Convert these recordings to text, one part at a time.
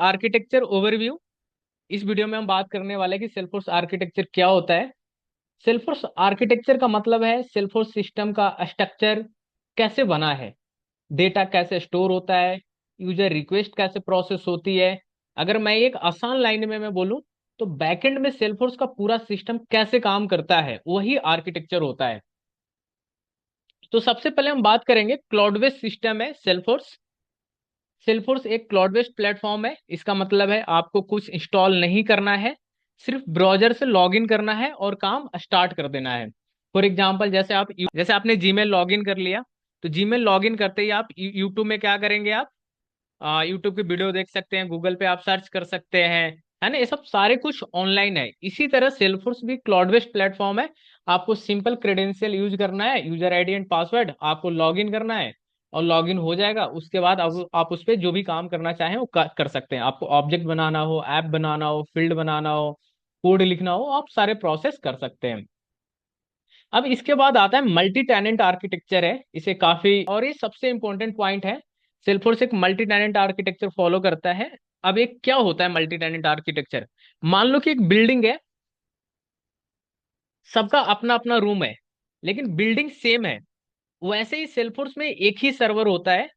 Architecture overview. इस video में हम बात करने वाले हैं कि सेल्फोर्स आर्किटेक्चर क्या होता है। सेल्फोर्स आर्किटेक्चर का मतलब है सेल्फोर्स सिस्टम का स्ट्रक्चर कैसे बना है, डेटा कैसे स्टोर होता है, यूजर रिक्वेस्ट कैसे प्रोसेस होती है। अगर मैं एक आसान लाइन में मैं बोलूं तो बैकएंड में सेल्फोर्स का पूरा सिस्टम कैसे काम करता है वही आर्किटेक्चर होता है। तो सबसे पहले हम बात करेंगे क्लाउड बेस्ड सिस्टम है सेल्फोर्स। सेल्फोर्स एक क्लाउड बेस्ड प्लेटफॉर्म है। इसका मतलब है आपको कुछ इंस्टॉल नहीं करना है, सिर्फ ब्राउजर से लॉगिन करना है और काम स्टार्ट कर देना है। फॉर एग्जांपल जैसे आपने जीमेल लॉगिन कर लिया, तो जीमेल लॉगिन करते ही आप यूट्यूब में क्या करेंगे, आप यूट्यूब की वीडियो देख सकते हैं, गूगल पे आप सर्च कर सकते हैं, है ना। ये सब सारे कुछ ऑनलाइन है। इसी तरह सेल्फोर्स भी क्लाउड बेस्ड प्लेटफॉर्म है। आपको सिंपल क्रेडेंशियल यूज करना है, यूजर आईडी एंड पासवर्ड, आपको लॉगिन करना है और लॉगिन हो जाएगा। उसके बाद आप उस पर जो भी काम करना चाहें वो कर सकते हैं। आपको ऑब्जेक्ट बनाना हो, ऐप बनाना हो, फील्ड बनाना हो, कोड लिखना हो, आप सारे प्रोसेस कर सकते हैं। अब इसके बाद आता है मल्टी टेनेंट आर्किटेक्चर है। इसे काफी, और ये सबसे इंपॉर्टेंट पॉइंट है, सेल्फोर्स एक मल्टी टेनेंट आर्किटेक्चर फॉलो करता है। अब एक क्या होता है मल्टी टेनेंट आर्किटेक्चर? मान लो कि एक बिल्डिंग है, सबका अपना अपना रूम है, लेकिन बिल्डिंग सेम है। वैसे ही सेल्फोर्स में एक ही सर्वर होता है,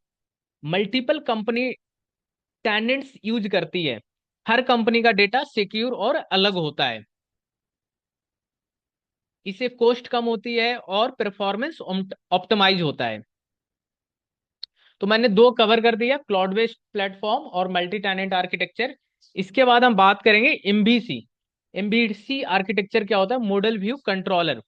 मल्टीपल कंपनी टेनेंट्स यूज करती है। हर कंपनी का डेटा सिक्योर और अलग होता है। इससे कॉस्ट कम होती है और परफॉर्मेंस ऑप्टिमाइज होता है। तो मैंने दो कवर कर दिया, क्लाउड बेस्ड प्लेटफॉर्म और मल्टी टेनेंट आर्किटेक्चर। इसके बाद हम बात करेंगे एमबीसी। एमबीसी आर्किटेक्चर क्या होता है? Model view controller.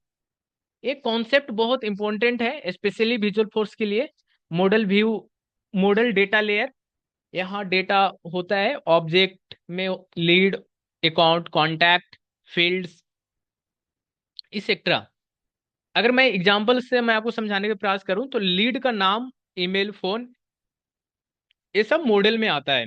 एक कॉन्सेप्ट बहुत इंपॉर्टेंट है स्पेशली विजुअल फोर्स के लिए। Model view, model data layer. यहाँ डेटा होता है ऑब्जेक्ट में, लीड, अकाउंट, कॉन्टैक्ट, फील्ड्स, इसेट्रा। अगर मैं एग्जांपल से मैं आपको समझाने का प्रयास करूं तो लीड का नाम, ईमेल, फोन, ये सब मॉडल में आता है।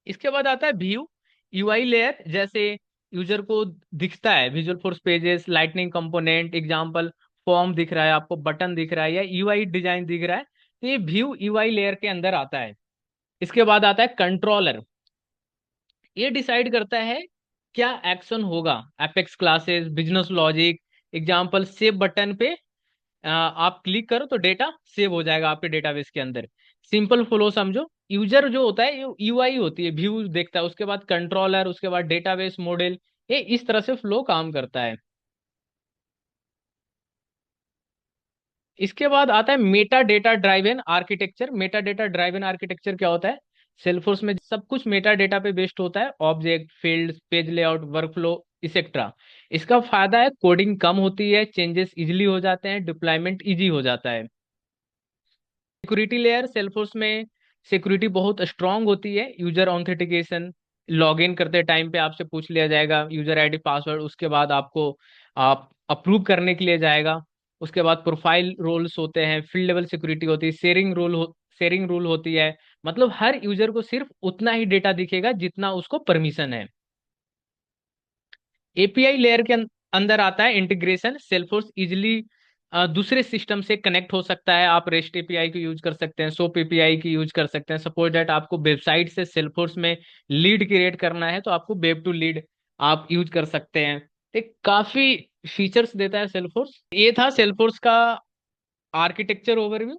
इसके बाद आता है व्यू, यूआई लेयर। जैसे यूजर को दिखता है visual force pages, lightning component, example form दिख रहा है आपको, बटन दिख रहा है या यूआई डिजाइन दिख रहा है, तो ये व्यू यूआई लेयर के अंदर आता है। इसके बाद आता है कंट्रोलर। ये डिसाइड करता है क्या एक्शन होगा, apex classes, business logic. Example save button पे आप क्लिक करो तो डेटा सेव हो जाएगा आपके डेटाबेस के अंदर। सिंपल फ्लो समझो, यूजर जो होता है यूआई होती है, व्यू देखता है, उसके बाद कंट्रोलर, उसके बाद डेटाबेस मॉडल। ये इस तरह से फ्लो काम करता है। इसके बाद आता है Meta data driven architecture. Meta data driven architecture क्या होता है? सेल्फोर्स में सब कुछ मेटा डेटा पे बेस्ड होता है, object, field, page layout, workflow, et cetera. इसका फायदा है कोडिंग कम होती है, चेंजेस इजिली हो जाते हैं, डिप्लॉयमेंट इजी हो जाता है। सिक्योरिटी लेयर, सेल्फोर्स में सिक्योरिटी बहुत स्ट्रांग होती है। यूजर ऑथेंटिकेशन, लॉगिन करते टाइम पे आपसे पूछ लिया जाएगा यूजर आईडी पासवर्ड, उसके बाद आपको आप अप्रूव करने के लिए जाएगा। उसके बाद प्रोफाइल रोल्स होते हैं, फील्ड लेवल सिक्योरिटी होती है, शेयरिंग रूल होती है। मतलब हर यूजर को सिर्फ उतना ही डेटा दिखेगा जितना उसको परमिशन है। एपीआई लेयर के अंदर आता है इंटीग्रेशन। सेल्फोर्स इजिली दूसरे सिस्टम से कनेक्ट हो सकता है। आप रेस्ट एपीआई की यूज कर सकते हैं, सोप एपीआई की यूज कर सकते हैं। सपोज दैट आपको वेबसाइट से सेल्फोर्स में लीड क्रिएट करना है तो आपको वेब टू लीड आप यूज कर सकते हैं। एक काफी फीचर्स देता है सेल्फोर्स। ये था सेल्फोर्स का आर्किटेक्चर ओवरव्यू।